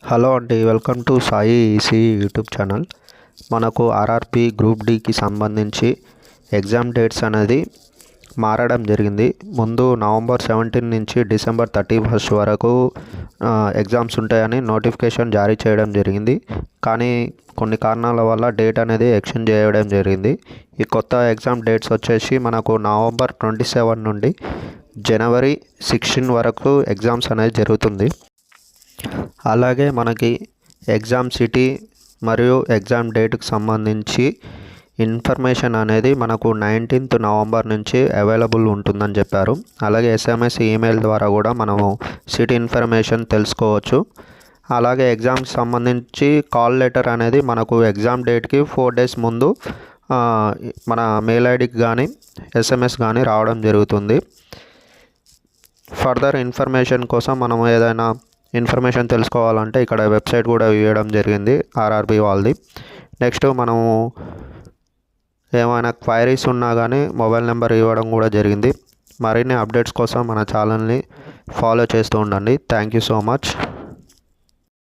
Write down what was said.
Hello అండి, welcome to Sai EC YouTube channel. మనకు RRB group డికి సంబంధించి ఎగ్జామ్ డేట్స్ అనేది మారడం జరిగింది. ముందు నవంబర్ 17 నుంచి డిసెంబర్ 31 వరకు ఎగ్జామ్స్ ఉంటాయని నోటిఫికేషన్ జారీ చేయడం జరిగింది. కానీ కొన్ని కారణాల వల్ల డేట్ అనేది ఎక్స్టెండ్ చేయడం జరిగింది. ఈ కొత్త ఎగ్జామ్ డేట్స్ వచ్చేసి మనకు నవంబర్ 27 నుండి జనవరి 16 వరకు ఎగ్జామ్స్ అనేది జరుగుతుంది. అలాగే మనకి ఎగ్జామ్ సిటీ మరియు ఎగ్జామ్ డేట్కి సంబంధించి ఇన్ఫర్మేషన్ అనేది మనకు 19th నవంబర్ నుంచి అవైలబుల్ ఉంటుందని చెప్పారు. అలాగే ఎస్ఎంఎస్ ఈమెయిల్ ద్వారా కూడా మనము సిటీ ఇన్ఫర్మేషన్ తెలుసుకోవచ్చు. అలాగే ఎగ్జామ్కి సంబంధించి కాల్ లెటర్ అనేది మనకు ఎగ్జామ్ డేట్కి 4 days ముందు మన మెయిల్ ఐడికి కానీ ఎస్ఎంఎస్ కానీ రావడం జరుగుతుంది. ఫర్దర్ ఇన్ఫర్మేషన్ కోసం మనం ఏదైనా ఇన్ఫర్మేషన్ తెలుసుకోవాలంటే ఇక్కడ వెబ్సైట్ కూడా ఇవ్వడం జరిగింది ఆర్ఆర్బి వాళ్ళది. నెక్స్ట్ మనము ఏమైనా క్వైరీస్ ఉన్నా కానీ మొబైల్ నెంబర్ ఇవ్వడం కూడా జరిగింది. మరిన్ని అప్డేట్స్ కోసం మన ఛానల్ని ఫాలో చేస్తూ ఉండండి. Thank you so much.